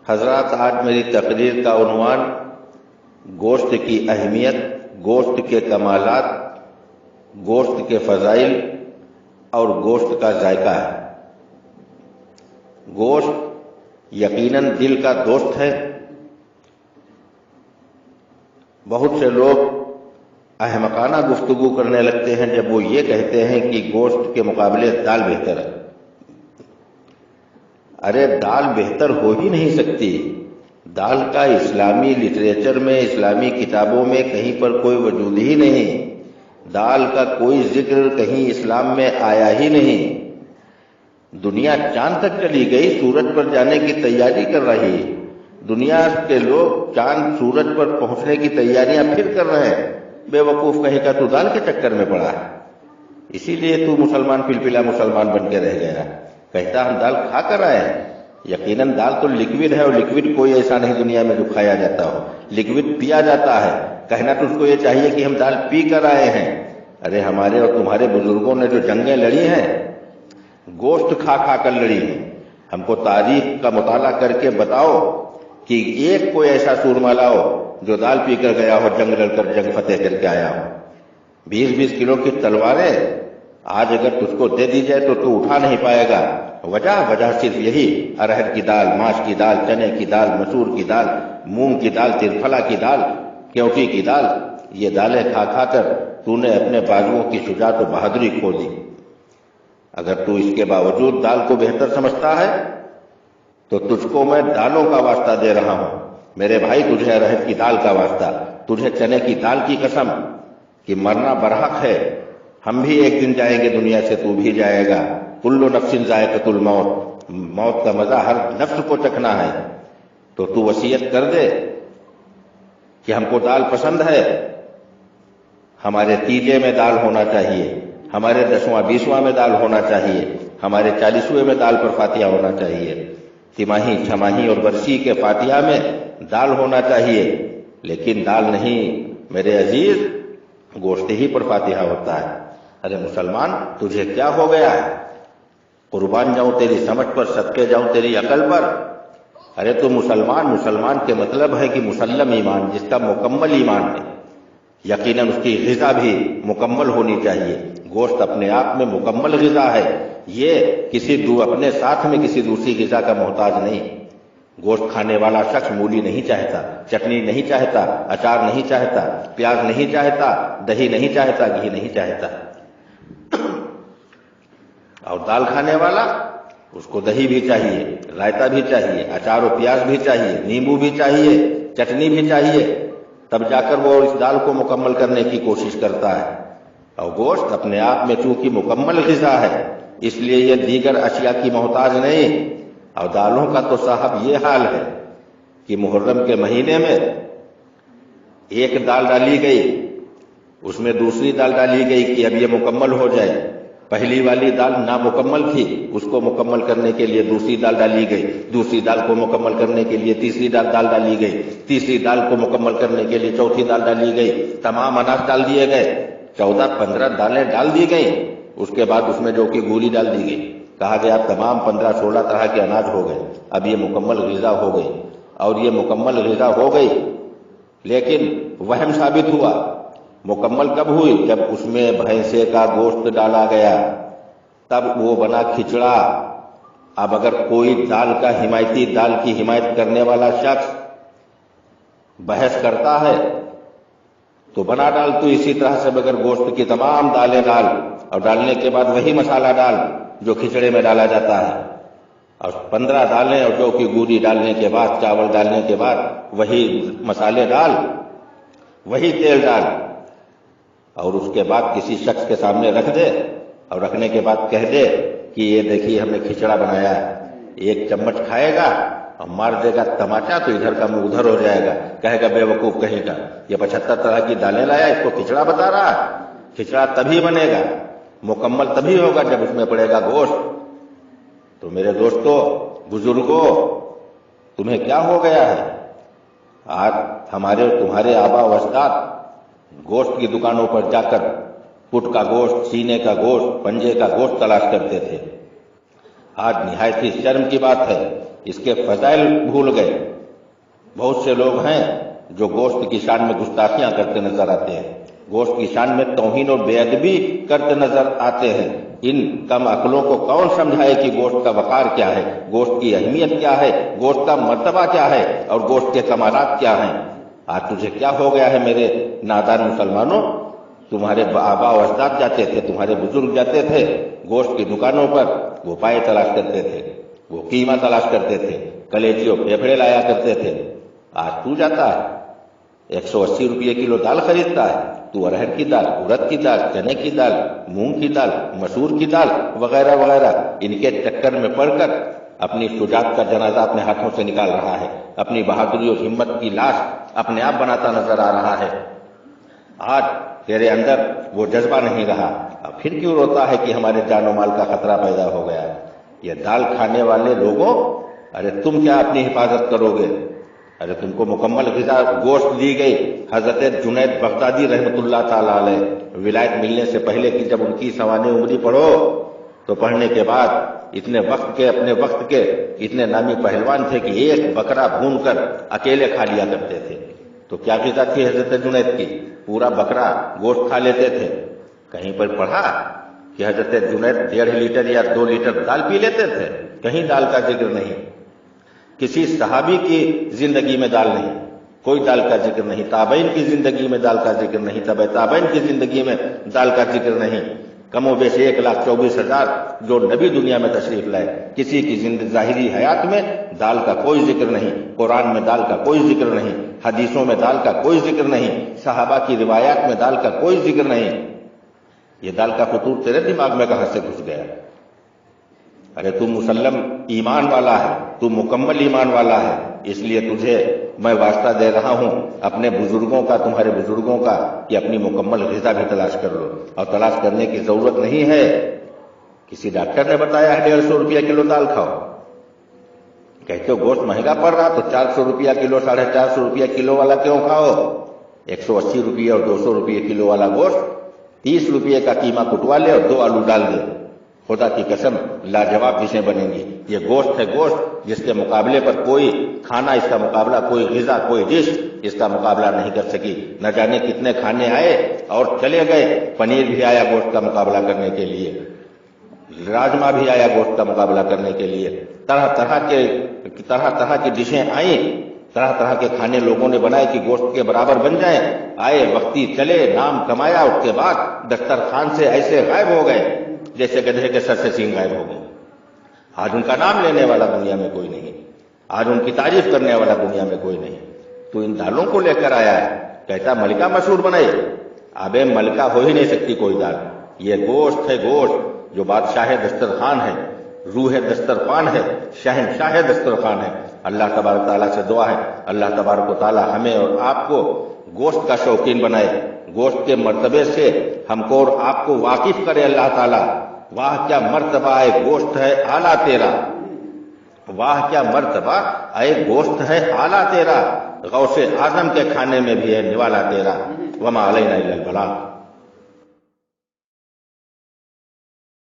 حضرات، آج میری تقریر کا عنوان گوشت کی اہمیت، گوشت کے کمالات، گوشت کے فضائل اور گوشت کا ذائقہ ہے۔ گوشت یقیناً دل کا دوست ہے۔ بہت سے لوگ احمقانہ گفتگو کرنے لگتے ہیں جب وہ یہ کہتے ہیں کہ گوشت کے مقابلے دال بہتر ہے۔ ارے دال بہتر ہو ہی نہیں سکتی۔ دال کا اسلامی لٹریچر میں، اسلامی کتابوں میں کہیں پر کوئی وجود ہی نہیں۔ دال کا کوئی ذکر کہیں اسلام میں آیا ہی نہیں۔ دنیا چاند تک چلی گئی، سورج پر جانے کی تیاری کر رہی ہے۔ دنیا کے لوگ چاند سورج پر پہنچنے کی تیاریاں پھر کر رہے ہیں۔ بے وقوف کہیں کا تو دال کے چکر میں پڑا ہے، اسی لیے تو مسلمان پلپلا مسلمان بن کے رہ گیا۔ کہتا ہم دال کھا کر آئے ہیں۔ یقیناً دال تو لکوڈ ہے، اور لکوڈ کوئی ایسا نہیں دنیا میں جو کھایا جاتا ہو، لکوڈ پیا جاتا ہے۔ کہنا تو اس کو یہ چاہیے کہ ہم دال پی کر آئے ہیں۔ ارے ہمارے اور تمہارے بزرگوں نے جو جنگیں لڑی ہیں، گوشت کھا کھا کر لڑی ہیں۔ ہم کو تاریخ کا مطالعہ کر کے بتاؤ کہ ایک کوئی ایسا سورما لاؤ جو دال پی کر گیا ہو، جنگ لڑ کر جنگ فتح کر کے آیا ہو۔ 20-20 کلو کی تلواریں آج اگر تجھ کو دے دی جائے تو اٹھا نہیں پائے گا۔ وجہ صرف یہی، ارہر کی دال، ماش کی دال، چنے کی دال، مسور کی دال، مونگ کی دال، ترفلا کی دال، کیوٹی کی دال، یہ دالیں کھا کھا کر تو نے اپنے بازوؤں کی شجاعت و بہادری کھو دی۔ اگر تو اس کے باوجود دال کو بہتر سمجھتا ہے تو تجھ کو میں دالوں کا واسطہ دے رہا ہوں۔ میرے بھائی، تجھے ارہر کی دال کا واسطہ، تجھے چنے کی دال کی قسم کہ مرنا برحق ہے۔ ہم بھی ایک دن جائیں گے دنیا سے، تو بھی جائے گا۔ کل نفس ذائقۃ الموت، موت کا مزہ ہر نفس کو چکھنا ہے۔ تو وصیت کر دے کہ ہم کو دال پسند ہے، ہمارے تیجے میں دال ہونا چاہیے، ہمارے 10واں 20واں میں دال ہونا چاہیے، ہمارے 40ویں میں دال پر فاتحہ ہونا چاہیے، تماہی چھماہی اور برسی کے فاتحہ میں دال ہونا چاہیے۔ لیکن دال نہیں میرے عزیز، گوشت ہی پر فاتحہ ہوتا ہے۔ ارے مسلمان، تجھے کیا ہو گیا ہے؟ قربان جاؤں تیری سمجھ پر، صدقے جاؤں تیری عقل پر۔ ارے تو مسلمان کے مطلب ہے کہ مسلم ایمان، جس کا مکمل ایمان ہے۔ یقیناً اس کی غذا بھی مکمل ہونی چاہیے۔ گوشت اپنے آپ میں مکمل غذا ہے، یہ اپنے ساتھ میں کسی دوسری غذا کا محتاج نہیں۔ گوشت کھانے والا شخص مولی نہیں چاہتا، چٹنی نہیں چاہتا، اچار نہیں چاہتا، پیاز نہیں چاہتا، دہی نہیں چاہتا، گھی نہیں چاہتا۔ اور دال کھانے والا، اس کو دہی بھی چاہیے، رائتا بھی چاہیے، اچار و پیاز بھی چاہیے، نیمبو بھی چاہیے، چٹنی بھی چاہیے، تب جا کر وہ اس دال کو مکمل کرنے کی کوشش کرتا ہے۔ اور گوشت اپنے آپ میں چونکہ مکمل غذا ہے، اس لیے یہ دیگر اشیاء کی محتاج نہیں۔ اور دالوں کا تو صاحب یہ حال ہے کہ محرم کے مہینے میں ایک دال ڈالی گئی، اس میں دوسری دال ڈالی گئی کہ اب یہ مکمل ہو جائے۔ پہلی والی دال نامکمل تھی، اس کو مکمل کرنے کے لیے دوسری دال ڈالی گئی، دوسری دال کو مکمل کرنے کے لیے تیسری دال ڈالی گئی، تیسری دال کو مکمل کرنے کے لیے چوتھی دال ڈالی گئی، تمام اناج ڈال دیے گئے، 14-15 دالیں ڈال دی گئیں۔ اس کے بعد اس میں جو کہ گولی ڈال دی گئی، کہا گیا تمام 15-16 طرح کے اناج ہو گئے، اب یہ مکمل غذا ہو گئی۔ اور یہ مکمل غذا ہو گئی، لیکن وہم ثابت ہوا۔ مکمل کب ہوئی؟ جب اس میں بھینسے کا گوشت ڈالا گیا، تب وہ بنا کھچڑا۔ اب اگر کوئی دال کا حمایتی، دال کی حمایت کرنے والا شخص بحث کرتا ہے تو بنا ڈال تو اسی طرح سے، بغیر گوشت کی تمام دالیں ڈال، اور ڈالنے کے بعد وہی مسالہ ڈال جو کھچڑے میں ڈالا جاتا ہے، اور 15 دالیں اور جو کہ گولی ڈالنے کے بعد، چاول ڈالنے کے بعد وہی مسالے ڈال، وہی تیل ڈال، اور اس کے بعد کسی شخص کے سامنے رکھ دے، اور رکھنے کے بعد کہہ دے کہ یہ دیکھیے ہم نے کھچڑا بنایا ہے۔ ایک چمچ کھائے گا اور مار دے گا تماچا تو ادھر کا منہ ادھر ہو جائے گا، کہے گا بے وقوف کہیں گا، یہ 75 طرح کی دالیں لایا، اس کو کھچڑا بتا رہا ہے۔ کھچڑا تبھی بنے گا، مکمل تبھی ہوگا جب اس میں پڑے گا گوشت۔ تو میرے دوستو، بزرگوں، تمہیں کیا ہو گیا ہے؟ آج ہمارے اور تمہارے آبا و اجداد گوشت کی دکانوں پر جا کر پٹ کا گوشت، سینے کا گوشت، پنجے کا گوشت تلاش کرتے تھے۔ آج نہایت ہی شرم کی بات ہے اس کے فضائل بھول گئے۔ بہت سے لوگ ہیں جو گوشت کی شان میں گستاخیاں کرتے نظر آتے ہیں، گوشت کی شان میں توہین اور بے ادبی کرتے نظر آتے ہیں۔ ان کم عقلوں کو کون سمجھائے کہ گوشت کا وقار کیا ہے، گوشت کی اہمیت کیا ہے، گوشت کا مرتبہ کیا ہے اور گوشت کے کمالات کیا ہیں۔ آج تجھے کیا ہو گیا ہے میرے نادان مسلمانوں؟ تمہارے آبا و اجداد جاتے تھے، تمہارے بزرگ جاتے تھے گوشت کی دکانوں پر، وہ پائے تلاش کرتے تھے، وہ قیمہ تلاش کرتے تھے، کلیجی اور پھیپھڑے لایا کرتے تھے۔ آج تو جاتا ہے 180 روپے کلو دال خریدتا ہے، تو ارہر کی دال، اڑد کی دال، چنے کی دال، مونگ کی دال، مسور کی دال وغیرہ وغیرہ ان کے چکر میں پڑ کر اپنی شجاعت کا جنازہ اپنے ہاتھوں سے نکال رہا ہے، اپنی بہادری اور ہمت کی لاش اپنے آپ بناتا نظر آ رہا ہے۔ آج تیرے اندر وہ جذبہ نہیں رہا، اب پھر کیوں روتا ہے کہ ہمارے جان و مال کا خطرہ پیدا ہو گیا؟ یہ دال کھانے والے لوگوں، ارے تم کیا اپنی حفاظت کرو گے؟ ارے تم کو مکمل غذا گوشت دی گئی۔ حضرت جنید بغدادی رحمۃ اللہ تعالی علیہ ولایت ملنے سے پہلے کی جب ان کی سوانح عمری پڑھو تو پڑھنے کے بعد اپنے وقت کے اتنے نامی پہلوان تھے کہ ایک بکرا بھون کر اکیلے کھا لیا کرتے تھے۔ تو کیا غذا تھی حضرت جنید کی؟ پورا بکرا گوشت کھا لیتے تھے۔ کہیں پر پڑھا کہ حضرت جنید 1.5 لیٹر یا 2 لیٹر دال پی لیتے تھے؟ کہیں دال کا ذکر نہیں۔ کسی صحابی کی زندگی میں دال نہیں، کوئی دال کا ذکر نہیں۔ تابعین کی زندگی میں دال کا ذکر نہیں، تبع تابعین کی زندگی میں دال کا ذکر نہیں۔ کم و بیش 1,24,000 جو نبی دنیا میں تشریف لائے، کسی کی ظاہری حیات میں دال کا کوئی ذکر نہیں، قرآن میں دال کا کوئی ذکر نہیں، حدیثوں میں دال کا کوئی ذکر نہیں، صحابہ کی روایات میں دال کا کوئی ذکر نہیں۔ یہ دال کا فطور تیرے دماغ میں کہاں سے گھس گیا؟ ارے تو مسلم ایمان والا ہے، تو مکمل ایمان والا ہے، اس لیے تجھے میں واسطہ دے رہا ہوں اپنے بزرگوں کا، تمہارے بزرگوں کا، کہ اپنی مکمل غذا بھی تلاش کر لو۔ اور تلاش کرنے کی ضرورت نہیں ہے کسی ڈاکٹر نے بتایا ہے 150 روپیہ کلو دال کھاؤ، کہتے ہو گوشت مہنگا پڑ رہا تو 400 روپیہ کلو، 450 روپیہ کلو والا کیوں کھاؤ؟ 180 روپیہ اور 200 روپیہ کلو والا گوشت 30 روپیہ کا قیمہ کٹوا لے اور 2 آلو ڈال دے، خدا کی قسم لاجواب ڈشیں بنیں گی۔ یہ گوشت ہے، گوشت جس کے مقابلے پر کوئی کھانا، اس کا مقابلہ کوئی غذا، کوئی ڈش اس کا مقابلہ نہیں کر سکی۔ نہ جانے کتنے کھانے آئے اور چلے گئے، پنیر بھی آیا گوشت کا مقابلہ کرنے کے لیے، راجما بھی آیا گوشت کا مقابلہ کرنے کے لیے، طرح طرح کی ڈشیں آئیں، طرح طرح کے کھانے لوگوں نے بنائے کہ گوشت کے برابر بن جائیں، آئے وقتی چلے، نام کمایا، اس کے بعد دسترخوان سے ایسے غائب ہو گئے جیسے گدھے کے سر سے سینگ غائب ہو گئے۔ آج ان کا نام لینے والا دنیا میں کوئی نہیں، آج ان کی تعریف کرنے والا دنیا میں کوئی نہیں۔ تو ان دالوں کو لے کر آیا ہے، کہتا ملکہ مشہور بنائے۔ ابے ملکہ ہو ہی نہیں سکتی کوئی دال، یہ گوشت ہے، گوشت جو بادشاہ دسترخوان ہے، روح دسترخوان ہے، شہنشاہ دسترخوان ہے۔ اللہ تبارک تعالیٰ سے دعا ہے اللہ تبارک و تعالیٰ ہمیں اور آپ کو گوشت کا شوقین بنائے، گوشت کے مرتبے سے ہم کو اور آپ کو واقف کرے اللہ تعالیٰ۔ واہ کیا مرتبہ ہے، گوشت ہے اعلیٰ تیرا، واہ کیا مرتبہ اے گوشت ہے اعلیٰ تیرا، غوث اعظم کے کھانے میں بھی ہے نوالا تیرا۔ وما علینا الا البلاغ۔